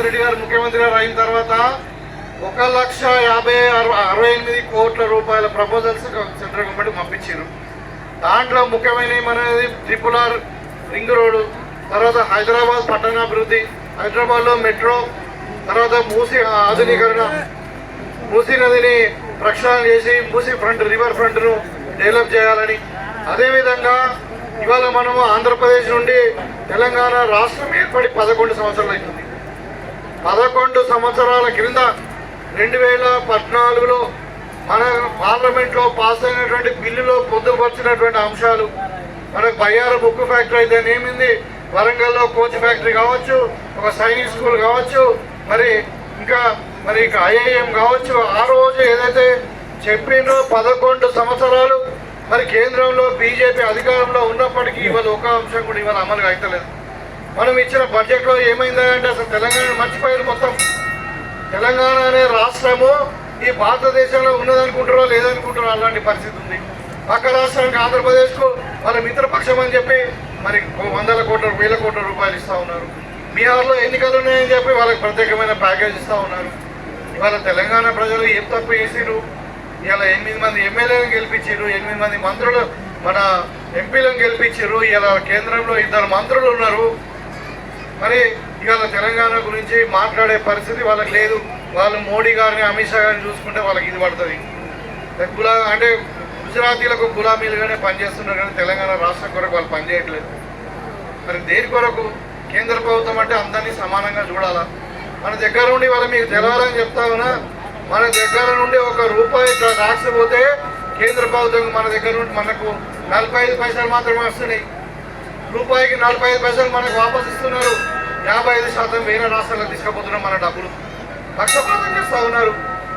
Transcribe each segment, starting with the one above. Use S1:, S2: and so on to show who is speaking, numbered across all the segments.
S1: రెడ్డి గారు ముఖ్యమంత్రి గారు అయిన తర్వాత 1,50,68 కోట్ల రూపాయల ప్రపోజల్స్ సెంట్రల్ గవర్నమెంట్ పంపించారు. దాంట్లో ముఖ్యమైనవి మనది RRR రింగ్ రోడ్డు, తర్వాత హైదరాబాద్ పట్టణాభివృద్ధి, హైదరాబాద్లో మెట్రో, తర్వాత మూసీ ఆధునీకరణ, మూసీ నదిని ప్రక్షాళన చేసి మూసీ ఫ్రంట్ రివర్ ఫ్రంట్ను డెవలప్ చేయాలని. అదేవిధంగా ఇవాళ మనము ఆంధ్రప్రదేశ్ నుండి తెలంగాణ రాష్ట్రం ఏర్పడి 11 సంవత్సరాలు అవుతుంది. 11 సంవత్సరాల క్రింద 2014లో మన పార్లమెంట్లో పాస్ అయినటువంటి బిల్లులో పొందుపరిచినటువంటి అంశాలు, మనకు బయ్యారం ఉక్కు ఫ్యాక్టరీ అయితే ఏమింది, వరంగల్లో కోచ్ ఫ్యాక్టరీ కావచ్చు, ఒక సైనిక్ స్కూల్ కావచ్చు, మరి ఇంకా IIM కావచ్చు. ఆ రోజు ఏదైతే చెప్పిందో 11 సంవత్సరాలు మరి కేంద్రంలో బీజేపీ అధికారంలో ఉన్నప్పటికీ ఇవాళ ఒక అంశం కూడా ఇవాళ అమలుగా అవుతలేదు. మనం ఇచ్చిన బడ్జెట్లో ఏమైందంటే అసలు తెలంగాణ మర్చిపోయారు. మొత్తం తెలంగాణ అనే రాష్ట్రము ఈ భారతదేశంలో ఉన్నదనుకుంటారో లేదనుకుంటారో అలాంటి పరిస్థితి ఉంది. పక్క రాష్ట్రానికి ఆంధ్రప్రదేశ్కు వాళ్ళ మిత్రపక్షం అని చెప్పి మరి 100 కోట్ల 1000 కోట్ల రూపాయలు ఇస్తూ ఉన్నారు. బీహార్లో ఎన్నికలు ఉన్నాయని చెప్పి వాళ్ళకి ప్రత్యేకమైన ప్యాకేజ్ ఇస్తూ ఉన్నారు. ఇవాళ తెలంగాణ ప్రజలు ఏం తప్పు చేసిరు? ఇలా 8 మంది ఎమ్మెల్యేలను గెలిపించారు, 8 మంది మంత్రులు మన ఎంపీలను గెలిపించారు. ఇలా కేంద్రంలో 2 మంత్రులు ఉన్నారు. మరి ఇవాళ తెలంగాణ గురించి మాట్లాడే పరిస్థితి వాళ్ళకి లేదు. వాళ్ళు మోడీ గారిని అమిత్ షా గారిని చూసుకుంటే వాళ్ళకి ఇది పడుతుంది. అంటే గుజరాతీలకు గులామీలుగానే పనిచేస్తున్నారు కానీ తెలంగాణ రాష్ట్రం కొరకు వాళ్ళు పనిచేయట్లేదు. మరి దేని కొరకు? కేంద్ర ప్రభుత్వం అంటే అందరినీ సమానంగా చూడాలా. మన దగ్గర నుండి వాళ్ళు మీకు తెలవాలని చెప్తా ఉన్నా, మన దగ్గర నుండి ₹1 ట్యాక్స్ పోతే కేంద్ర ప్రభుత్వం మన దగ్గర నుండి మనకు 45 పైసలు మాత్రమే వస్తున్నాయి. రూపాయికి 45 పైసలు మనకు వాపసు ఇస్తున్నారు. 55% వేరే రాష్ట్రాలకు తీసుకుపోతున్నాం మన డబ్బులు. పక్షపాతం చేస్తూ ఉన్నారు.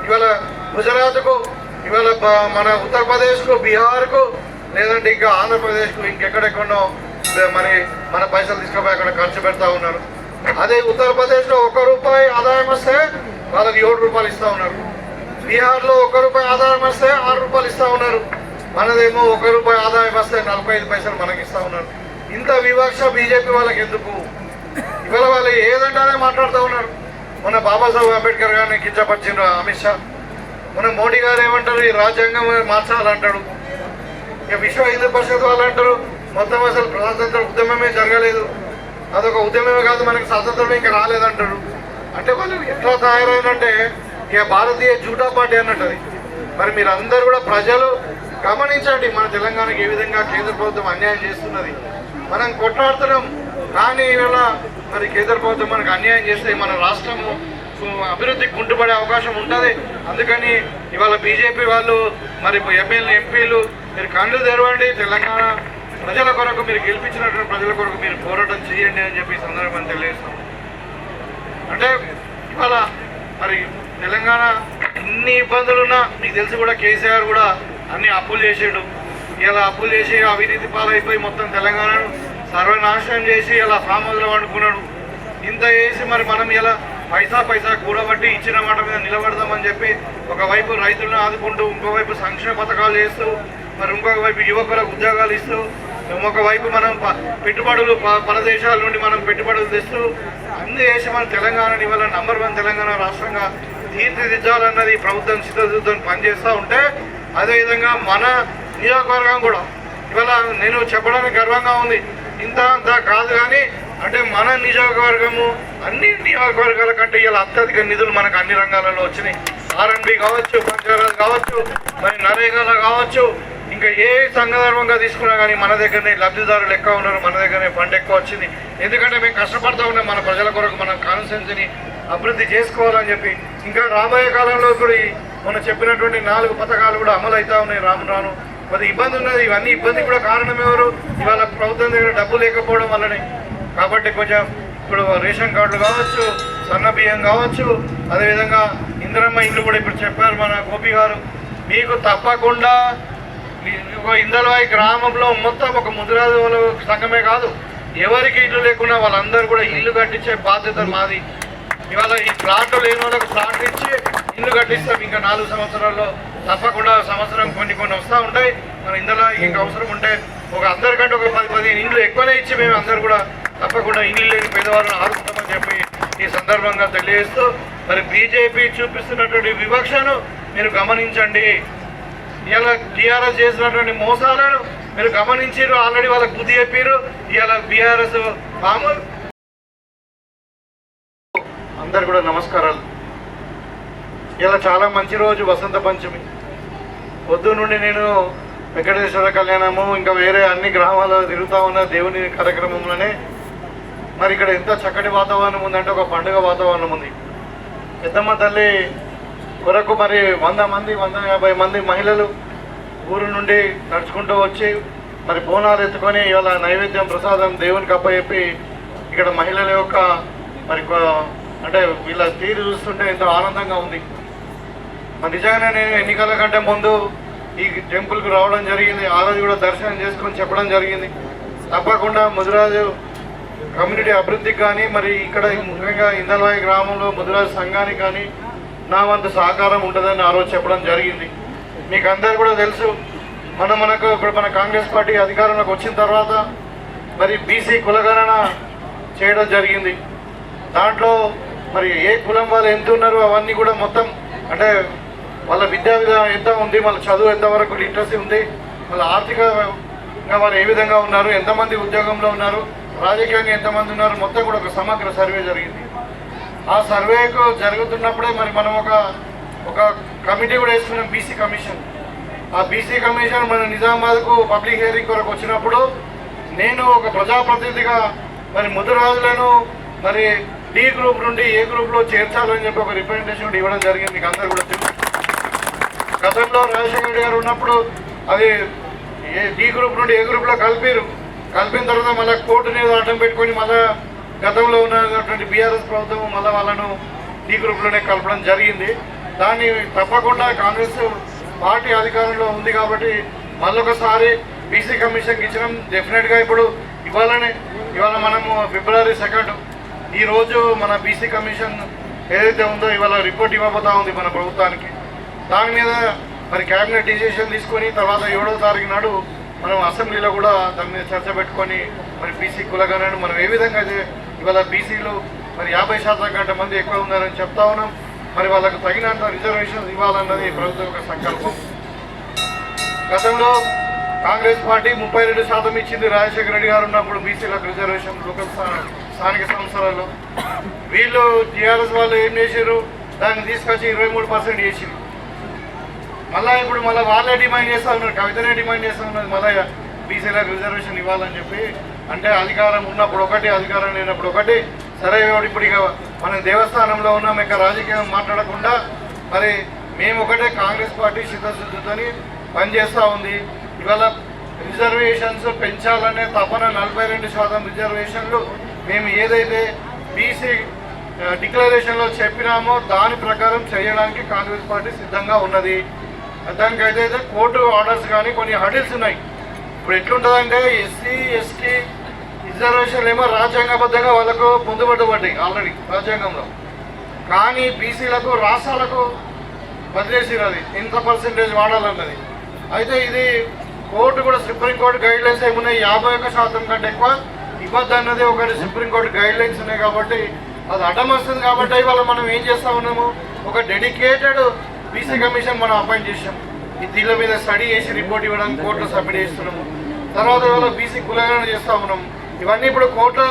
S1: ఇవాళ గుజరాత్కు, ఇవాళ మన ఉత్తరప్రదేశ్కు, బీహార్కు, లేదంటే ఇంకా ఆంధ్రప్రదేశ్కు, ఇంకెక్కడెక్కడో మరి మన పైసలు తీసుకుపోయి అక్కడ ఖర్చు పెడతా ఉన్నారు. అదే ఉత్తరప్రదేశ్లో ₹1 ఆదాయం వస్తే వాళ్ళకి ₹7 ఇస్తూ ఉన్నారు. బీహార్లో ₹1 ఆదాయం వస్తే ₹6 ఇస్తూ ఉన్నారు. మనదేమో ₹1 ఆదాయం వస్తే 45 పైసలు మనకి ఇస్తూ ఉన్నారు. ఇంత వివక్ష బీజేపీ వాళ్ళకి ఎందుకు? ఇవాళ వాళ్ళు ఏదంటారే మాట్లాడుతూ ఉన్నారు. మొన్న బాబాసాహెబ్ అంబేద్కర్ గారిని కించపరిచిన అమిత్ షా, మన మోడీ గారు ఏమంటారు, ఈ రాజ్యాంగం మార్చాలంటాడు. ఇక విశ్వ హిందూ పరిషత్ వాళ్ళు అంటారు మొత్తం అసలు ప్రజాతంత్ర ఉద్యమమే జరగలేదు, అదొక ఉద్యమమే కాదు, మనకి స్వాతంత్రమే ఇంకా రాలేదంటారు. అంటే వాళ్ళు ఎట్లా తయారైందంటే ఇక భారతీయ జూటా పార్టీ అన్నట్టు. మరి మీరు అందరూ కూడా ప్రజలు గమనించండి, మన తెలంగాణకి ఏ విధంగా కేంద్ర ప్రభుత్వం అన్యాయం చేస్తున్నది. మనం కొట్లాడుతున్నాం కానీ ఇవాళ మరి కేంద్ర ప్రభుత్వం మనకు అన్యాయం చేస్తే మన రాష్ట్రము అభివృద్ధికి కుంటుపడే అవకాశం ఉంటుంది. అందుకని ఇవాళ బీజేపీ వాళ్ళు మరి ఎమ్మెల్యే ఎంపీలు మీరు కళ్ళు తెరవండి, తెలంగాణ ప్రజల కొరకు మీరు గెలిపించినటువంటి ప్రజల కొరకు మీరు పోరాటం చేయండి అని చెప్పి సందర్భంగా తెలియజేస్తాం. అంటే ఇవాళ మరి తెలంగాణ ఇన్ని ఇబ్బందులున్నా మీకు తెలిసి కూడా కేసీఆర్ కూడా అన్ని అప్పులు చేసాడు. ఇలా అప్పులు చేసి అవినీతి పాలైపోయి మొత్తం తెలంగాణను సర్వనాశనం చేసి ఇలా ఫామ్ హౌస్లో వండుకున్నాడు. ఇంత చేసి మరి మనం ఇలా పైసా కూడబట్టి ఇచ్చిన మాట మీద నిలబడదామని చెప్పి ఒకవైపు రైతులను ఆదుకుంటూ, ఇంకోవైపు సంక్షేమ పథకాలు చేస్తూ, మరి ఇంకొక వైపు యువకులకు ఉద్యోగాలు ఇస్తూ, ఇంకొకవైపు మనం పెట్టుబడులు పరదేశాల నుండి మనం పెట్టుబడులు తెస్తూ అన్ని చేసి మన తెలంగాణని ఇవాళ #1 తెలంగాణ రాష్ట్రంగా తీర్చిదిద్దాలన్నది ప్రభుత్వం చిత్తశుద్ధితో పనిచేస్తూ ఉంటే, అదేవిధంగా మన నియోజకవర్గం కూడా ఇవాళ నేను చెప్పడానికి గర్వంగా ఉంది. ఇంత అంతా కాదు కానీ అంటే మన నియోజకవర్గము అన్ని నియోజకవర్గాల కంటే ఇలా అత్యధిక నిధులు మనకు అన్ని రంగాలలో వచ్చినాయి. R&B కావచ్చు, పంచాయతీరాజ్ కావచ్చు, మరి నరేగాలో కావచ్చు, ఇంకా ఏ సందర్భంగా తీసుకున్నా కానీ మన దగ్గరనే లబ్ధిదారులు ఎక్కువ ఉన్నారు, మన దగ్గరనే ఫండ్ ఎక్కువ వచ్చింది. ఎందుకంటే మేము కష్టపడతా ఉన్నాం మన ప్రజల కొరకు, మన కాన్స్టిట్యున్సీని అభివృద్ధి చేసుకోవాలని చెప్పి. ఇంకా రాబోయే కాలంలో కూడా మనం చెప్పినటువంటి 4 పథకాలు కూడా అమలు అవుతా ఉన్నాయి. రాను కొద్ది ఇబ్బంది ఉన్నది. ఇవన్నీ ఇబ్బంది కూడా కారణం ఎవరు? ఇవాళ ప్రభుత్వం దగ్గర డబ్బు లేకపోవడం వల్లనే. కాబట్టి కొంచెం ఇప్పుడు రేషన్ కార్డులు కావచ్చు, సన్న బియ్యం కావచ్చు, అదేవిధంగా ఇందిరమ్మ ఇల్లు కూడా ఇప్పుడు చెప్పారు మన గోపి గారు. మీకు తప్పకుండా ఇందలవాయి గ్రామంలో మొత్తం ఒక ముదిరాజు సంఘమే కాదు, ఎవరికి ఇల్లు లేకున్నా వాళ్ళందరూ కూడా ఇల్లు కట్టించే బాధ్యత మాది. ఇవాళ ఈ ప్లాట్లు లేని వాళ్ళకు ప్లాట్లు ఇచ్చి ఇల్లు కట్టిస్తాం. ఇంకా 4 సంవత్సరాల్లో తప్పకుండా సంవత్సరం కొన్ని వస్తూ ఉంటాయి. మన ఇందులో ఇంకా అవసరం ఉంటే అందరికంటే ఒక 10-15 ఇండ్లు ఎక్కువనే ఇచ్చి మేము అందరూ కూడా తప్పకుండా ఇల్లు లేని పేదవాళ్ళని ఆదుకుంటామని చెప్పి ఈ సందర్భంగా తెలియజేస్తూ మరి బీజేపీ చూపిస్తున్నటువంటి వివక్షను మీరు గమనించండి. ఇలా టీఆర్ఎస్ చేసినటువంటి మోసాలను మీరు గమనించారు, ఆల్రెడీ వాళ్ళకి బుద్ధి చెప్పారు. ఇలా బీఆర్ఎస్ మామూలు అందరు కూడా నమస్కారాలు. ఇలా చాలా మంచి రోజు వసంత పంచమి. పొద్దు నుండి నేను వెంకటేశ్వర కళ్యాణము ఇంకా వేరే అన్ని గ్రామాల్లో తిరుగుతూ ఉన్న దేవుని కార్యక్రమంలోనే మరి ఇక్కడ ఎంత చక్కటి వాతావరణం ఉందంటే ఒక పండుగ వాతావరణం ఉంది. పెద్దమ్మ తల్లి కొరకు మరి 100 మంది 150 మంది మహిళలు ఊరు నుండి నడుచుకుంటూ వచ్చి మరి బోనాలు ఎత్తుకొని ఇవాళ నైవేద్యం ప్రసాదం దేవునికి అప్పచెప్పి ఇక్కడ మహిళల యొక్క మరి అంటే వీళ్ళ తీరు చూస్తుంటే ఎంతో ఆనందంగా ఉంది. మరి నిజంగానే నేను ఎన్నికల కంటే ముందు ఈ టెంపుల్కి రావడం జరిగింది. ఆ రోజు కూడా దర్శనం చేసుకొని చెప్పడం జరిగింది. తప్పకుండా ముదిరాజు కమ్యూనిటీ అభివృద్ధికి కానీ మరి ఇక్కడ ముఖ్యంగా ఇందల్వాయి గ్రామంలో ముదిరాజు సంఘానికి కానీ నా వంతు సహకారం ఉంటుందని ఆ రోజు చెప్పడం జరిగింది. మీకు అందరు కూడా తెలుసు, మనకు ఇప్పుడు మన కాంగ్రెస్ పార్టీ అధికారంలోకి వచ్చిన తర్వాత మరి బీసీ కులగణన చేయడం జరిగింది. దాంట్లో మరి ఏ కులం వాళ్ళు ఎంత ఉన్నారు అవన్నీ కూడా మొత్తం అంటే వాళ్ళ విద్యా విధానం ఎంత ఉంది, వాళ్ళ చదువు ఎంతవరకు లిటరసీ ఉంది, వాళ్ళ ఆర్థికంగా వారు ఏ విధంగా ఉన్నారు, ఎంతమంది ఉద్యోగంలో ఉన్నారు, రాజకీయంగా ఎంతమంది ఉన్నారు, మొత్తం కూడా ఒక సమగ్ర సర్వే జరిగింది. ఆ సర్వేకు జరుగుతున్నప్పుడే మరి మనం ఒక కమిటీ కూడా వేసుకున్నాం, బీసీ కమిషన్. ఆ బీసీ కమిషన్ మన నిజామాబాద్కు పబ్లిక్ హియరింగ్ కొరకు వచ్చినప్పుడు నేను ఒక ప్రజాప్రతినిధిగా మరి ముదిరాజులను మరి డి గ్రూప్ నుండి ఏ గ్రూప్లో చేర్చాలని చెప్పి ఒక రిప్రజెంటేషన్ ఇవ్వడం జరిగింది. మీకు అందరు కూడా తెలుసు. గతంలో రాజశేఖర రెడ్డి గారు ఉన్నప్పుడు అది డి గ్రూప్ నుండి ఏ గ్రూప్లో కలిపిన తర్వాత మళ్ళీ కోర్టుని అడ్డం పెట్టుకొని మళ్ళీ గతంలో ఉన్నటువంటి బీఆర్ఎస్ ప్రభుత్వం మళ్ళీ వాళ్ళను డి గ్రూప్లోనే కలపడం జరిగింది. దాన్ని తప్పకుండా కాంగ్రెస్ పార్టీ అధికారంలో ఉంది కాబట్టి మళ్ళొకసారి బీసీ కమిషన్కి ఇచ్చినాం. డెఫినెట్గా ఇప్పుడు ఇవాళ మనము ఫిబ్రవరి 2 ఈరోజు మన బీసీ కమిషన్ ఏదైతే ఉందో ఇవాళ రిపోర్ట్ ఇవ్వబోతా ఉంది మన ప్రభుత్వానికి. దాని మీద మరి క్యాబినెట్ డిసిషన్ తీసుకొని తర్వాత 7వ తారీఖు నాడు మనం అసెంబ్లీలో కూడా దాని మీద చర్చ పెట్టుకొని మరి బీసీ కులగణను మనం ఏ విధంగా అయితే ఇవాళ బీసీలు మరి 50% కంటే మంది ఎక్కువ ఉన్నారని చెప్తా ఉన్నాం. మరి వాళ్ళకు తగినంత రిజర్వేషన్స్ ఇవ్వాలన్నది ప్రభుత్వం యొక్క సంకల్పం. గతంలో కాంగ్రెస్ పార్టీ 32% ఇచ్చింది రాజశేఖర రెడ్డి గారు ఉన్నప్పుడు బీసీలకు రిజర్వేషన్ లోకల్ స్థానిక సంస్థలలో. వీళ్ళు టీఆర్ఎస్ వాళ్ళు ఏం చేశారు, దాన్ని తీసుకొచ్చి 23% చేసింది. ఇప్పుడు వాళ్ళే డిమాండ్ చేస్తూ ఉన్నారు, కవితనే డిమాండ్ చేస్తూ ఉన్నది మళ్ళీ బీసీలకు రిజర్వేషన్ ఇవ్వాలని చెప్పి. అంటే అధికారం ఉన్నప్పుడు ఒకటి, అధికారం లేనప్పుడు ఒకటి. సరే ఇప్పుడు ఇక మనం దేవస్థానంలో ఉన్నాం, ఇక రాజకీయం మాట్లాడకుండా మరి మేము ఒకటే కాంగ్రెస్ పార్టీ చిత్తశుద్ధితో పనిచేస్తూ ఉంది. ఇవాళ రిజర్వేషన్స్ పెంచాలనే తపన 42% రిజర్వేషన్లు మేము ఏదైతే బీసీ డిక్లరేషన్లో చెప్పినామో దాని ప్రకారం చేయడానికి కాంగ్రెస్ పార్టీ సిద్ధంగా ఉన్నది. దానికి అయితే కోర్టు ఆర్డర్స్ కానీ కొన్ని హడిల్స్ ఉన్నాయి. ఇప్పుడు ఎట్లుంటుందంటే ఎస్సీ ఎస్టీ రిజర్వేషన్లు ఏమో రాజ్యాంగబద్ధంగా వాళ్ళకు పొందుపడబడ్డాయి ఆల్రెడీ రాజ్యాంగంలో. కానీ బీసీలకు రాష్ట్రాలకు వదిలేసిరు అది ఎంత పర్సెంటేజ్ వాడాలన్నది. అయితే ఇది కోర్టు కూడా సుప్రీంకోర్టు గైడ్ లైన్స్ ఏమున్నాయి, 51% కంటే ఎక్కువ ఇవ్వద్దు అన్నది ఒకటి సుప్రీంకోర్టు గైడ్ లైన్స్ ఉన్నాయి. కాబట్టి అది అడ్డం వస్తుంది. కాబట్టి ఇవాళ మనం ఏం చేస్తూ ఉన్నాము, ఒక డెడికేటెడ్ బీసీ కమిషన్ మనం అపాయింట్ చేసాం. ఈ దీని మీద స్టడీ చేసి రిపోర్ట్ ఇవ్వడానికి కోర్టులో సబ్మిట్ చేస్తున్నాము. తర్వాత ఇవాళ బీసీ కులగణన చేస్తూ ఉన్నాము. ఇవన్నీ ఇప్పుడు కోర్టు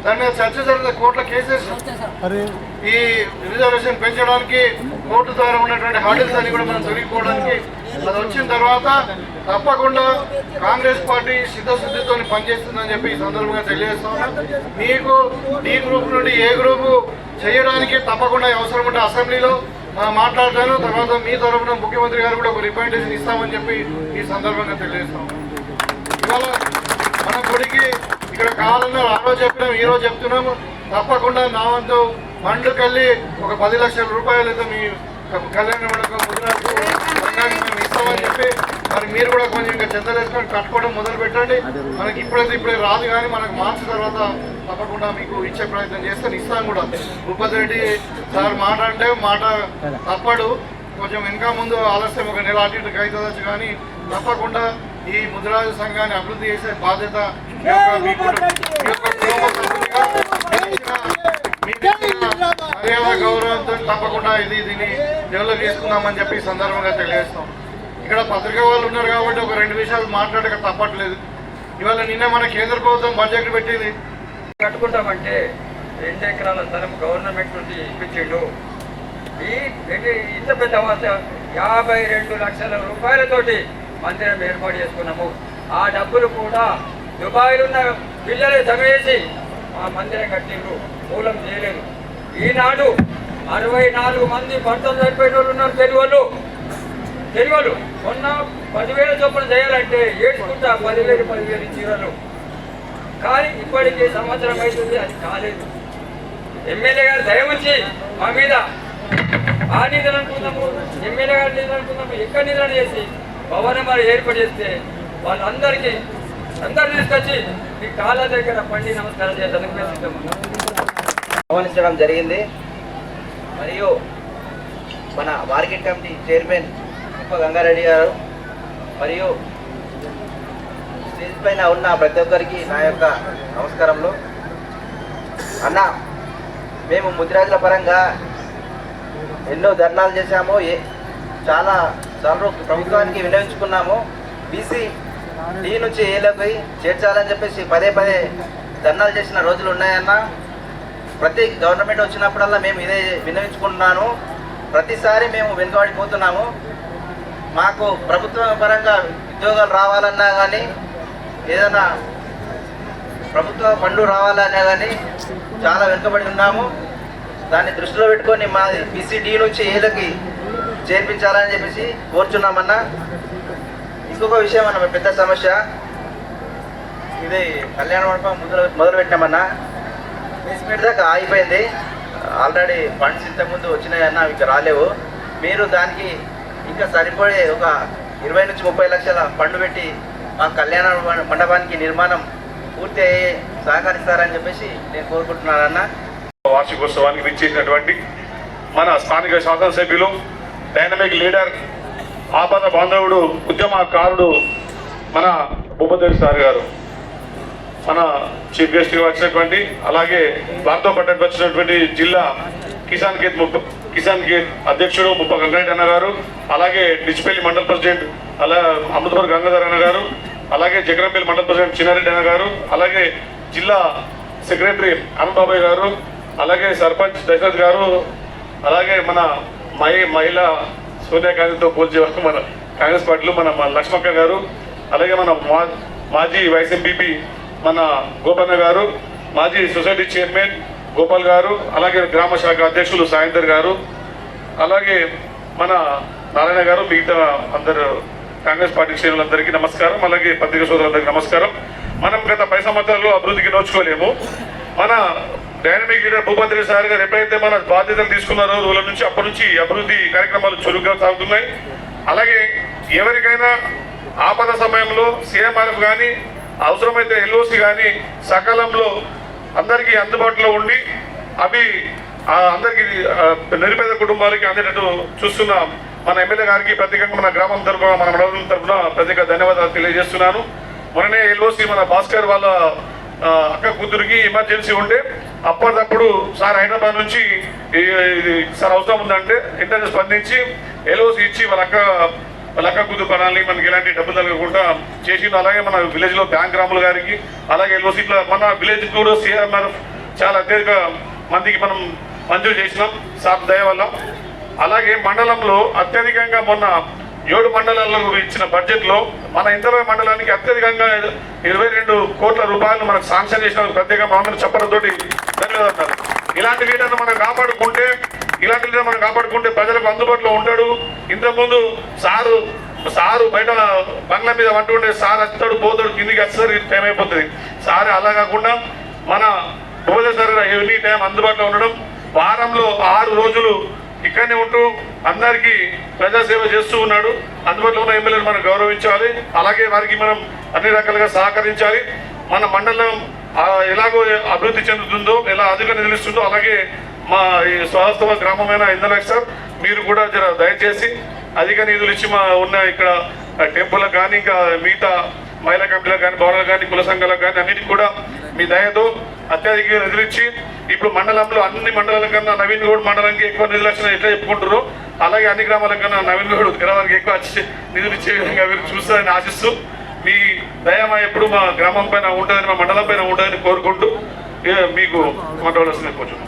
S1: దాని మీద చర్చ జరుగుతుంది, కోర్టులో కేసెస్. ఈ రిజర్వేషన్ పెంచడానికి కోర్టు ద్వారా ఉన్నటువంటి హార్డిల్స్ అన్ని కూడా మనం తొలగిపోవడానికి అది వచ్చిన తర్వాత తప్పకుండా కాంగ్రెస్ పార్టీ సిద్ధశుద్ధితో పనిచేస్తుందని చెప్పి ఈ సందర్భంగా తెలియజేస్తున్నాం. మీకు డి గ్రూప్ నుండి ఏ గ్రూపు చేయడానికి తప్పకుండా అవసరం ఉంటే అసెంబ్లీలో మాట్లాడతాను. తర్వాత మీ తరఫున ముఖ్యమంత్రి గారు కూడా ఒక రిప్రజెంటేషన్ ఇస్తామని చెప్పి ఈ సందర్భంగా తెలియజేస్తాం. ఇవాళ మన గుడికి ఇక్కడ కావాలన్నారు, ఆ రోజు చెప్పినాం, ఈ రోజు చెప్తున్నాము. తప్పకుండా నా వంతు మండుకెళ్ళి ఒక 10 లక్షల రూపాయలు అయితే మీ కళ్యాణ మండపం ముద్రకు మేము ఇస్తామని చెప్పి మరి మీరు కూడా కొంచెం ఇంకా చెందలేసుకొని కట్టుకోవడం మొదలు పెట్టండి. మనకి ఇప్పుడే రాదు, కానీ మనకు మార్చి తర్వాత తప్పకుండా మీకు ఇచ్చే ప్రయత్నం చేస్తాను, ఇస్తాను కూడా. భూపతి రెడ్డి సార్ మాట అంటే మాట తప్పడు, కొంచెం ఇంకా ముందు ఆలస్యం ఒక నెల అటు ఇటుకు అవుతుందచ్చు, కానీ తప్పకుండా ఈ ముదిరాజు సంఘాన్ని అభివృద్ధి చేసే బాధ్యత మర్యాద గౌరవంతో తప్పకుండా దీన్ని డెవలప్ చేసుకుందామని చెప్పి ఈ సందర్భంగా తెలియజేస్తాం. ఇక్కడ పత్రికా వాళ్ళు ఉన్నారు కాబట్టి ఒక 2 విషయాలు మాట్లాడక తప్పట్లేదు. ఇవాళ నిన్న మన కేంద్ర ప్రభుత్వం బడ్జెట్ పెట్టింది.
S2: కట్టుకుంటామంటే 2 ఎకరాల స్థలం గవర్నమెంట్ నుంచి ఇప్పించిండు. ఇంత పెద్ద 52 లక్షల రూపాయలతోటి మందిరం ఏర్పాటు చేసుకున్నాము. ఆ డబ్బులు కూడా దుబాయ్లో ఉన్న పిల్లలే చదివేసి ఆ మందిరం కట్టిండ్రు, మూలం చేయలేదు. ఈనాడు 64 మంది భర్తలు చనిపోయిన వాళ్ళు ఉన్నారు తెలుగులు. మొన్న 10,000 చొప్పున చేయాలంటే ఏడ్చుకుంటా 10,000 చీరలు. కానీ ఇప్పటికీ సంవత్సరం అవుతుంది, అది కాలేదు. ఎమ్మెల్యే గారు దయ ఉంచి మా మీద ఆ నిధులు అనుకున్నాము, ఎమ్మెల్యే గారు నిధులు అనుకున్నాము, ఎక్కడ నిధులు చేసి భవనం మరి ఏర్పాటు చేస్తే అందరూ తీసుకొచ్చి మీ కాళ్ళ దగ్గర పండి నమస్కారం చేయాలని
S3: ఆహ్వానించడం జరిగింది. మరియు మన మార్కెట్ కమిటీ చైర్మన్ గంగారెడ్డి గారు మరియు స్టేజ్ పైన ఉన్న ప్రతి ఒక్కరికి నా యొక్క నమస్కారములు. అన్న, మేము ముదిరాజుల పరంగా ఎన్నో ధర్నాలు చేశాము, చాలా సార్లు ప్రభుత్వానికి వినియోగించుకున్నాము. బీసీ డి నుంచి ఏలోకి చేర్చాలని చెప్పేసి పదే ధర్నాలు చేసిన రోజులు ఉన్నాయన్న. ప్రతి గవర్నమెంట్ వచ్చినప్పుడల్లా మేము ఇదే వినియోగించుకుంటున్నాను. ప్రతిసారి మేము వెనుకబడిపోతున్నాము. మాకు ప్రభుత్వ పరంగా ఉద్యోగాలు రావాలన్నా కానీ, ఏదైనా ప్రభుత్వ ఫండ్లు రావాలన్నా కానీ చాలా వెనుకబడి ఉన్నాము. దాన్ని దృష్టిలో పెట్టుకొని మా బీసీడీ నుంచి ఏలకి చేర్పించాలని చెప్పేసి కోరుచున్నామన్నా. ఇంకొక విషయం అన్న, పెద్ద సమస్య ఇది కళ్యాణ మండపం మొదలు పెట్టినామన్నా. బేస్మెంట్ దాకా ఆగిపోయింది. ఆల్రెడీ ఫండ్స్ ఇంతకుముందు వచ్చినాయన్నా, ఇక రాలేవు. మీరు దానికి ఇంకా సరిపడే ఒక 20 నుంచి 30 లక్షల ఫండ్ పెట్టి మా కళ్యాణ మండపానికి నిర్మాణం పూర్తి అయ్యి సహకరిస్తారని చెప్పేసి నేను కోరుకుంటున్నానన్న.
S4: వార్షికోత్సవానికి విచ్చేసినటువంటి మన స్థానిక శాసనసభ్యులు, డైనమిక్ లీడర్, ఆపద బాంధవుడు, ఉద్యమకారుడు మన భూపతి సార్ గారు, మన చీఫ్ గెస్ట్గా వచ్చినటువంటి, అలాగే వారితో పట్టకు వచ్చినటువంటి జిల్లా కిసాన్ గేట్ అధ్యక్షుడు ముప్ప గంగారెడ్డి అన్న గారు, అలాగే డిచ్పల్లి మండల ప్రెసిడెంట్ అమృతపురం గంగాధర్ అన్న గారు, అలాగే జగరంపల్లి మండల ప్రెసిడెంట్ చిన్నారెడ్డి అన్న గారు, అలాగే జిల్లా సెక్రటరీ అనంతబాబాయ్ గారు, అలాగే సర్పంచ్ దశరథ్ గారు, అలాగే మన మహిళా సోనియా గాంధీతో పోల్చే మన కాంగ్రెస్ పార్టీలో మన లక్ష్మక్క గారు, అలాగే మన మాజీ వైస్ ఎంపీపీ మన గోపన్న గారు, మాజీ సొసైటీ చైర్మన్ గోపాల్ గారు, అలాగే గ్రామ శాఖ అధ్యక్షులు సాయందర్ గారు, అలాగే మన నారాయణ గారు, మిగతా అందరు కాంగ్రెస్ పార్టీ శ్రేణులందరికీ నమస్కారం. అలాగే పత్రికా సోదరులందరికీ నమస్కారం. మనం గత 10 సంవత్సరాల్లో అభివృద్ధికి నోచుకోలేము. మన డైనమిక్ లీడర్ భూపతి సార్ గారు ఎప్పుడైతే మన బాధ్యతలు తీసుకున్నారో రోజుల నుంచి అప్పటి నుంచి అభివృద్ధి కార్యక్రమాలు చురుగ్గా సాగుతున్నాయి. అలాగే ఎవరికైనా ఆపద సమయంలో సీఎంఆర్ఎఫ్ కానీ, అవసరమైతే ఎల్ఓసి కానీ సకాలంలో అందరికీ అందుబాటులో ఉండి అవి అందరికీ నిరుపేద కుటుంబాలకి అందేటట్టు చూస్తున్న మన ఎమ్మెల్యే గారికి ప్రత్యేకంగా మన గ్రామం తరఫున, మన మండలం తరఫున ప్రత్యేక ధన్యవాదాలు తెలియజేస్తున్నాను. మొన్ననే ఎల్ఓసి మన భాస్కర్ వాళ్ళ అక్క కూతురికి ఎమర్జెన్సీ ఉంటే అప్పటికప్పుడు సార్ హైదరాబాద్ నుంచి సార్ అవసరం ఉందంటే వెంటనే స్పందించి ఎల్ఓసి ఇచ్చి వాళ్ళ అక్క కూతురు పనాలని మనకి ఎలాంటి డబ్బులు తగ్గకుండా చేసిండు. అలాగే మన విలేజ్లో బ్యాంక్ రాములు గారికి, అలాగే ఎల్ఓసి ఇట్లా మన విలేజ్ కూడా సిఆర్ఎంఆర్ఎఫ్ చాలా అత్యధిక మందికి మనం మంజూరు చేసినాం సార్ దయ వల్ల. అలాగే మండలంలో అత్యధికంగా మొన్న 7 మండలాల్లో ఇచ్చిన బడ్జెట్లో మన ఇంతలో మండలానికి అత్యధికంగా 22 కోట్ల రూపాయలు మనకు శాంక్షన్ చేసిన ప్రత్యేకంగా మనందరూ చెప్పడంతో ధన్యవాదాలు. ఇలాంటి లీడర్ను మనం కాపాడుకుంటే ప్రజలకు అందుబాటులో ఉంటాడు. ఇంతకుముందు సారు బయట బంగ్లా మీద వంటుండే సార్ వస్తాడు, పోతాడు, కిందికి వచ్చేసరికి టైం అయిపోతుంది. సార్ అలా కాకుండా మన భువన సార్ ఎనీ టైం అందుబాటులో ఉండడం, వారంలో 6 రోజులు ఇక్కడనే ఉంటూ అందరికీ ప్రజాసేవ చేస్తూ ఉన్నాడు. అందుబాటులో ఉన్న ఎమ్మెల్యేలు మనం గౌరవించాలి. అలాగే వారికి మనం అన్ని రకాలుగా సహకరించాలి. మన మండలం ఎలాగో అభివృద్ధి చెందుతుందో, ఎలా అధిక నిలుస్తుందో, అలాగే మా ఈ స్వహస్తవ గ్రామమైన ఇందలక్ సార్ మీరు కూడా దయచేసి అధిక నిధులు ఇచ్చి ఉన్న ఇక్కడ టెంపుల్కి కానీ, ఇంకా మిగతా మహిళా కమిటీలకు కానీ, భవనాలకు కానీ, కుల సంఘాలకు కానీ అన్నిటికీ కూడా మీ దయతో అత్యధిక నిధులు ఇచ్చి ఇప్పుడు మండలంలో అన్ని మండలాల కన్నా నవీన్ గౌడ్ మండలానికి ఎక్కువ నిధులు వచ్చినా ఎట్లా చెప్పుకుంటారో అలాగే అన్ని గ్రామాల కన్నా నవీన్ గౌడ్ గ్రామానికి ఎక్కువ వచ్చి నిధులు ఇచ్చే విధంగా మీరు చూస్తారని ఆశిస్తూ మీ దయమా ఎప్పుడు మా గ్రామం పైన ఉంటుందని మా మండలం పైన ఉంటుందని కోరుకుంటూ మీకు మాట్లాడాల్సింది కొంచెం.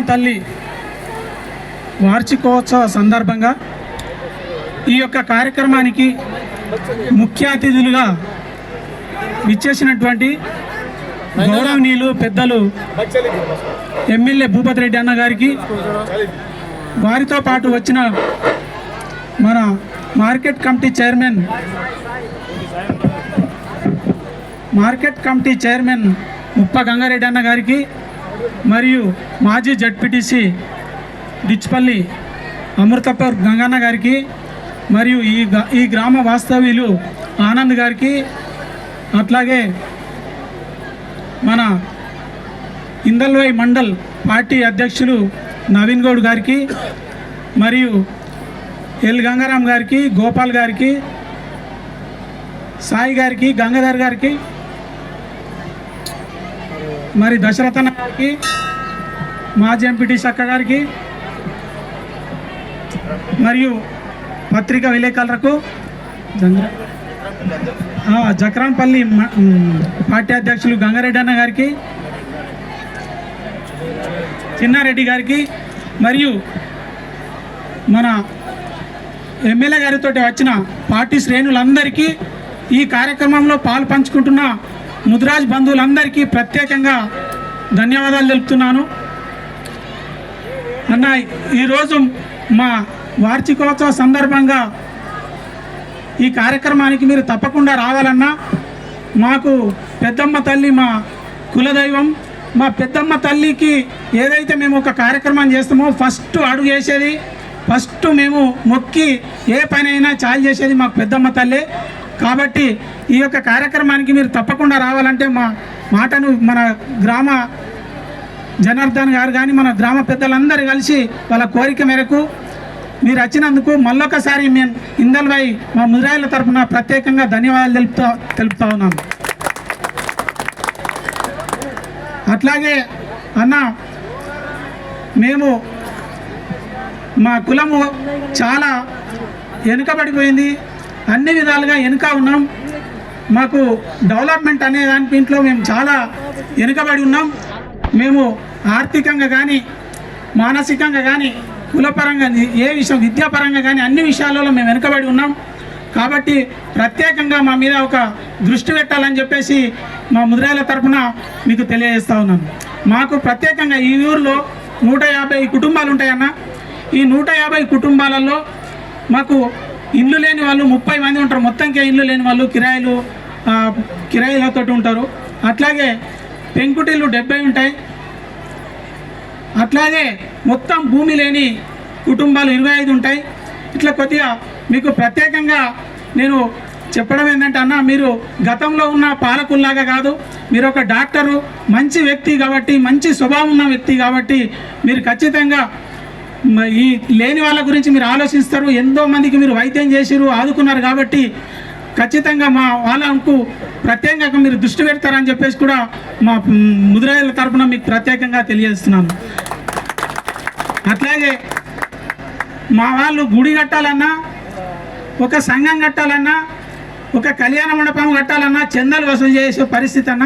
S5: తల్లి వార్షికోత్సవ సందర్భంగా ఈ యొక్క కార్యక్రమానికి ముఖ్య అతిథులుగా విచ్చేసినటువంటి గౌరవనీయులు పెద్దలు ఎమ్మెల్యే భూపతి రెడ్డి అన్న గారికి, వారితో పాటు వచ్చిన మన మార్కెట్ కమిటీ చైర్మన్ ముప్ప గంగారెడ్డి అన్న గారికి, మరియు మాజీ జడ్పీటీసీ డిచ్పల్లి అమృతపూర్ గంగన్న గారికి, మరియు ఈ గ్రామ వాస్తవ్యులు ఆనంద్ గారికి, అట్లాగే మన ఇందల్వై మండల్ పార్టీ అధ్యక్షులు నవీన్ గౌడ్ గారికి, మరియు ఎల్ గంగారాం గారికి, గోపాల్ గారికి, సాయి గారికి, గంగాధర్ గారికి, మరి దశరథన్న గారికి, మాజీ ఎంపీటీ సక్క గారికి, మరియు పత్రికా విలేకరులకు, జక్రాన్పల్లి పార్టీ అధ్యక్షులు గంగారెడ్డి అన్న గారికి, చిన్నారెడ్డి గారికి, మరియు మన ఎమ్మెల్యే గారితో వచ్చిన పార్టీ శ్రేణులందరికీ, ఈ కార్యక్రమంలో పాలు పంచుకుంటున్న ముదిరాజ్ బంధువులందరికీ ప్రత్యేకంగా ధన్యవాదాలు తెలుపుతున్నాను. అన్న, ఈరోజు మా వార్షికోత్సవ సందర్భంగా ఈ కార్యక్రమానికి మీరు తప్పకుండా రావాలన్నా. మాకు పెద్దమ్మ తల్లి మా కులదైవం. మా పెద్దమ్మ తల్లికి ఏదైతే మేము ఒక కార్యక్రమం చేస్తామో ఫస్ట్ అడుగు వేసేది, ఫస్ట్ మేము మొక్కి ఏ పనైనా చాలు చేసేది మాకు పెద్దమ్మ తల్లి. కాబట్టి ఈ యొక్క కార్యక్రమానికి మీరు తప్పకుండా రావాలంటే మా మాటను మన గ్రామ జనార్దన్ గారు కానీ మన గ్రామ పెద్దలందరూ కలిసి వాళ్ళ కోరిక మేరకు మీరు వచ్చినందుకు మళ్ళొకసారి మేము ఇందల్వై మా ముదిరాయిల తరఫున ప్రత్యేకంగా ధన్యవాదాలు తెలుపుతా ఉన్నాము. అట్లాగే అన్న, మేము మా కులము చాలా వెనుకబడిపోయింది, అన్ని విధాలుగా వెనుక ఉన్నాం. మాకు డెవలప్మెంట్ అనే దాంట్లో మేము చాలా వెనుకబడి ఉన్నాం. మేము ఆర్థికంగా కానీ మానసికంగా కానీ కులపరంగా ఏ విషయం విద్యాపరంగా కానీ అన్ని విషయాలలో మేము వెనుకబడి ఉన్నాం. కాబట్టి ప్రత్యేకంగా మా మీద ఒక దృష్టి పెట్టాలని చెప్పేసి మా ముదిరాయిల తరఫున మీకు తెలియజేస్తూ ఉన్నాను. మాకు ప్రత్యేకంగా ఈ ఊరిలో 150 కుటుంబాలు ఉంటాయన్న. ఈ 150 కుటుంబాలలో మాకు ఇల్లు లేని వాళ్ళు 30 మంది ఉంటారు. మొత్తంకే ఇల్లు లేని వాళ్ళు కిరాయిలతో ఉంటారు. అట్లాగే పెంకుటిల్లు 70 ఉంటాయి. అట్లాగే మొత్తం భూమి లేని కుటుంబాలు 25 ఉంటాయి. ఇట్లా కొద్దిగా మీకు ప్రత్యేకంగా నేను చెప్పడం ఏంటంటే అన్న, మీరు గతంలో ఉన్న పాలకుల్లాగా కాదు, మీరు ఒక డాక్టరు, మంచి వ్యక్తి కాబట్టి, మంచి స్వభావం ఉన్న వ్యక్తి కాబట్టి మీరు ఖచ్చితంగా ఈ లేని వాళ్ళ గురించి మీరు ఆలోచిస్తారు. ఎంతో మందికి మీరు వైద్యం చేసిరు, ఆదుకున్నారు కాబట్టి ఖచ్చితంగా మా వాళ్ళకు ప్రత్యేకంగా మీరు దృష్టి పెడతారని చెప్పేసి కూడా మా ముదిరాయిల తరఫున మీకు ప్రత్యేకంగా తెలియజేస్తున్నాను. అట్లాగే మా వాళ్ళు గుడి కట్టాలన్నా, ఒక సంఘం కట్టాలన్నా, ఒక కళ్యాణ మండపం కట్టాలన్నా చందాలు వసూలు చేసే పరిస్థితి అన్న.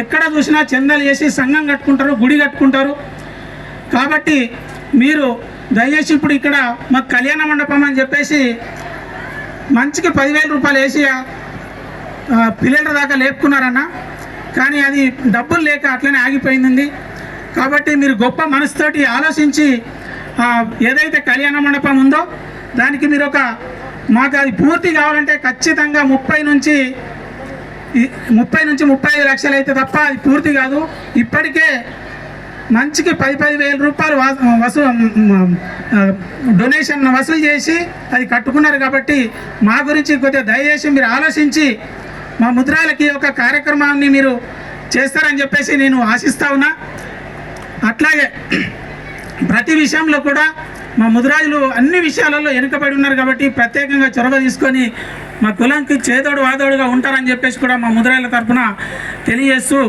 S5: ఎక్కడ చూసినా చందాలు చేసి సంఘం కట్టుకుంటారు, గుడి కట్టుకుంటారు. కాబట్టి మీరు దయచేసి ఇప్పుడు ఇక్కడ మాకు కళ్యాణ మండపం అని చెప్పేసి మంచికి 10,000 రూపాయలు వేసి పిల్లల దాకా లేపుకున్నారన్న. కానీ అది డబ్బులు లేక అట్లనే ఆగిపోయింది. కాబట్టి మీరు గొప్ప మనసుతోటి ఆలోచించి ఏదైతే కళ్యాణ మండపం ఉందో దానికి మీరు మాకు అది పూర్తి కావాలంటే ఖచ్చితంగా 30 నుంచి 35 లక్షలు అయితే తప్ప అది పూర్తి కాదు. ఇప్పటికే మంచికి 10,000 రూపాయలు డొనేషన్ వసూలు చేసి అది కట్టుకున్నారు. కాబట్టి మా గురించి కొద్దిగా దయచేసి మీరు ఆలోచించి మా ముద్రాలకి ఒక కార్యక్రమాన్ని మీరు చేస్తారని చెప్పేసి నేను ఆశిస్తా ఉన్నా. అట్లాగే ప్రతి విషయంలో కూడా మా ముదిరాజులు అన్ని విషయాలలో వెనుకబడి ఉన్నారు కాబట్టి ప్రత్యేకంగా చొరవ తీసుకొని మా కులంకి చేదోడు వాదోడుగా ఉంటారని చెప్పేసి కూడా మా ముదిరాజుల తరఫున తెలియజేస్తూ